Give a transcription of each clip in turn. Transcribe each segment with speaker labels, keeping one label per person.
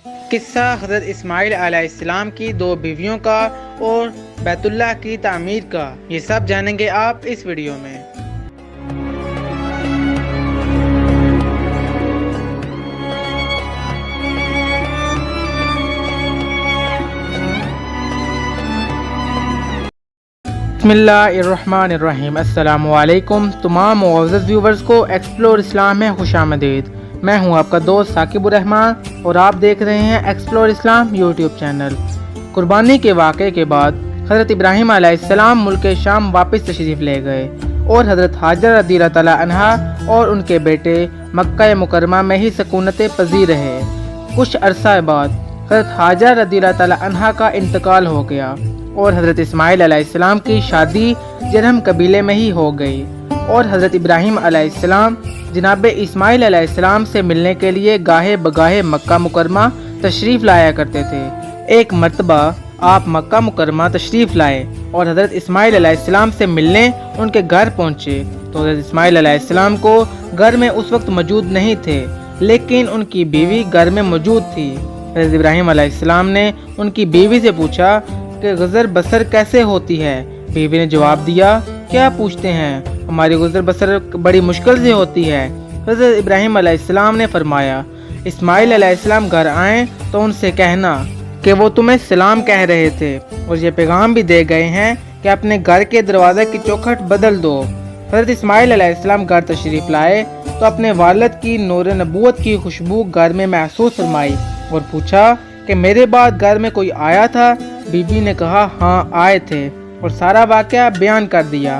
Speaker 1: قصہ حضرت اسماعیل علیہ السلام کی 2 بیویوں کا اور بیت اللہ کی تعمیر کا، یہ سب جانیں گے آپ اس ویڈیو میں۔ بسم اللہ الرحمن الرحیم۔ السلام علیکم تمام معزز ویورز کو ایکسپلور اسلام میں خوش آمدید۔ میں ہوں آپ کا دوست ثاقب الرحمان اور آپ دیکھ رہے ہیں ایکسپلور اسلام یوٹیوب چینل۔ قربانی کے واقعے کے بعد حضرت ابراہیم علیہ السلام ملک شام واپس تشریف لے گئے اور حضرت حاجر رضی اللہ تعالی عنہا اور ان کے بیٹے مکہ مکرمہ میں ہی سکونت پذیر رہے۔ کچھ عرصہ بعد حضرت حاجر رضی اللہ تعالی عنہا کا انتقال ہو گیا اور حضرت اسماعیل علیہ السلام کی شادی جرہم قبیلے میں ہی ہو گئی، اور حضرت ابراہیم علیہ السلام جناب اسماعیل علیہ السلام سے ملنے کے لیے گاہے بگاہے مکہ مکرمہ تشریف لایا کرتے تھے۔ ایک مرتبہ آپ مکہ مکرمہ تشریف لائے اور حضرت اسماعیل علیہ السلام سے ملنے ان کے گھر پہنچے تو حضرت اسماعیل علیہ السلام کو گھر میں اس وقت موجود نہیں تھے، لیکن ان کی بیوی گھر میں موجود تھی۔ حضرت ابراہیم علیہ السلام نے ان کی بیوی سے پوچھا کہ گزر بسر کیسے ہوتی ہے؟ بیوی نے جواب دیا، کیا پوچھتے ہیں، ہماری گزر بسر بڑی مشکل سے ہوتی ہے۔ حضرت ابراہیم علیہ السلام نے فرمایا، اسماعیل علیہ السلام گھر آئیں تو ان سے کہنا کہ وہ تمہیں سلام کہہ رہے تھے اور یہ پیغام بھی دے گئے ہیں کہ اپنے گھر کے دروازے کی چوکھٹ بدل دو۔ حضرت اسماعیل علیہ السلام گھر تشریف لائے تو اپنے والد کی نور نبوت کی خوشبو گھر میں محسوس فرمائی اور پوچھا کہ میرے بعد گھر میں کوئی آیا تھا؟ بیوی نے کہا، ہاں آئے تھے، اور سارا واقعہ بیان کر دیا۔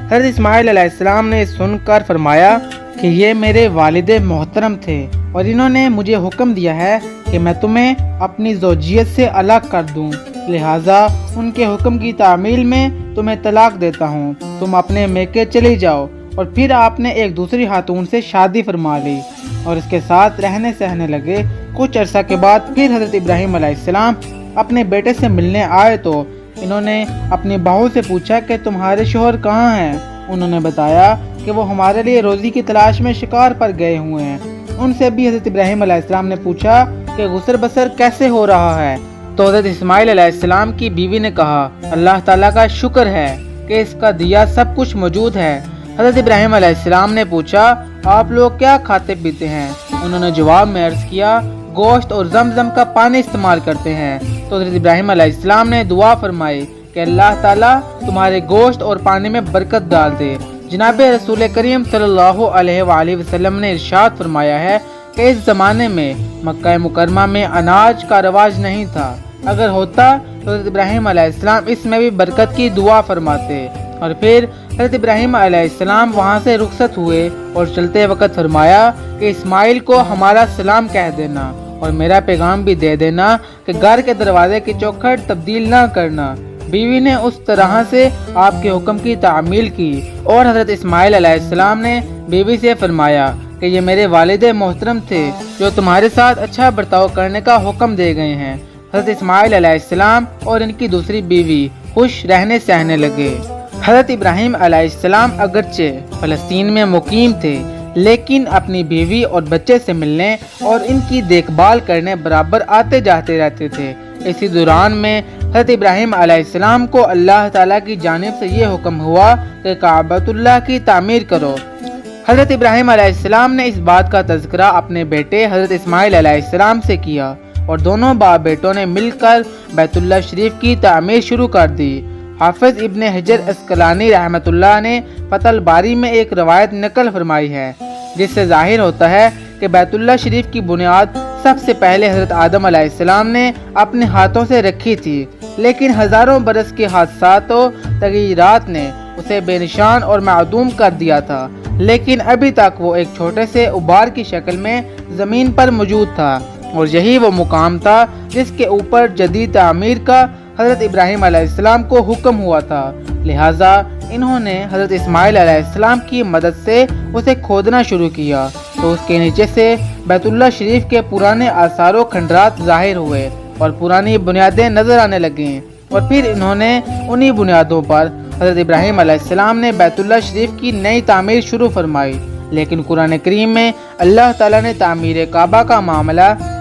Speaker 1: حضرت اسماعیل علیہ السلام نے سن کر فرمایا کہ یہ میرے والد محترم تھے اور انہوں نے مجھے حکم دیا ہے کہ میں تمہیں اپنی زوجیت سے الگ کر دوں، لہٰذا ان کے حکم کی تعمیل میں تمہیں طلاق دیتا ہوں، تم اپنے میکے چلی جاؤ۔ اور پھر آپ نے ایک دوسری خاتون سے شادی فرما لی اور اس کے ساتھ رہنے سہنے لگے۔ کچھ عرصہ کے بعد پھر حضرت ابراہیم علیہ السلام اپنے بیٹے سے ملنے آئے تو انہوں نے اپنی بہو سے پوچھا کہ تمہارے شوہر کہاں ہیں؟ انہوں نے بتایا کہ وہ ہمارے لیے روزی کی تلاش میں شکار پر گئے ہوئے ہیں۔ ان سے بھی حضرت ابراہیم علیہ السلام نے پوچھا کہ غسل بسر کیسے ہو رہا ہے؟ تو حضرت اسماعیل علیہ السلام کی بیوی نے کہا، اللہ تعالیٰ کا شکر ہے کہ اس کا دیا سب کچھ موجود ہے۔ حضرت ابراہیم علیہ السلام نے پوچھا، آپ لوگ کیا کھاتے پیتے ہیں؟ انہوں نے جواب میں عرض کیا، گوشت اور زمزم کا پانی استعمال کرتے ہیں۔ تو حضرت ابراہیم علیہ السلام نے دعا فرمائی کہ اللہ تعالیٰ تمہارے گوشت اور پانی میں برکت ڈال دے۔ جناب رسول کریم صلی اللہ علیہ وآلہ وسلم نے ارشاد فرمایا ہے کہ اس زمانے میں مکہ مکرمہ میں اناج کا رواج نہیں تھا، اگر ہوتا تو حضرت ابراہیم علیہ السلام اس میں بھی برکت کی دعا فرماتے۔ اور پھر حضرت ابراہیم علیہ السلام وہاں سے رخصت ہوئے اور چلتے وقت فرمایا کہ اسماعیل کو ہمارا سلام کہہ دینا اور میرا پیغام بھی دے دینا کہ گھر کے دروازے کی چوکھٹ تبدیل نہ کرنا۔ بیوی نے اس طرح سے آپ کے حکم کی تعمیل کی اور حضرت اسماعیل علیہ السلام نے بیوی سے فرمایا کہ یہ میرے والد محترم تھے جو تمہارے ساتھ اچھا برتاؤ کرنے کا حکم دے گئے ہیں۔ حضرت اسماعیل علیہ السلام اور ان کی دوسری بیوی خوش رہنے سہنے لگے۔ حضرت ابراہیم علیہ السلام اگرچہ فلسطین میں مقیم تھے، لیکن اپنی بیوی اور بچے سے ملنے اور ان کی دیکھ بھال کرنے برابر آتے جاتے رہتے تھے۔ اسی دوران میں حضرت ابراہیم علیہ السلام کو اللہ تعالیٰ کی جانب سے یہ حکم ہوا کہ کعبۃ اللہ کی تعمیر کرو۔ حضرت ابراہیم علیہ السلام نے اس بات کا تذکرہ اپنے بیٹے حضرت اسماعیل علیہ السلام سے کیا اور دونوں باپ بیٹوں نے مل کر بیت اللہ شریف کی تعمیر شروع کر دی۔ حافظ ابن حجر عسقلانی رحمۃ اللہ نے فتح الباری میں ایک روایت نقل فرمائی ہے جس سے ظاہر ہوتا ہے کہ بیت اللہ شریف کی بنیاد سب سے پہلے حضرت آدم علیہ السلام نے اپنے ہاتھوں سے رکھی تھی، لیکن ہزاروں برس کے حادثات و تغیرات نے اسے بے نشان اور معدوم کر دیا تھا، لیکن ابھی تک وہ ایک چھوٹے سے غبار کی شکل میں زمین پر موجود تھا، اور یہی وہ مقام تھا جس کے اوپر جدید تعمیر کا حضرت ابراہیم علیہ السلام کو حکم ہوا تھا۔ لہٰذا انہوں نے حضرت اسماعیل علیہ السلام کی مدد سے اسے کھودنا شروع کیا تو اس کے نیچے سے بیت اللہ شریف کے پرانے آثار و کھنڈرات ظاہر ہوئے اور پرانی بنیادیں نظر آنے لگیں، اور پھر انہوں نے انہی بنیادوں پر حضرت ابراہیم علیہ السلام نے بیت اللہ شریف کی نئی تعمیر شروع فرمائی۔ لیکن قرآن کریم میں اللہ تعالیٰ نے تعمیر کعبہ کا معاملہ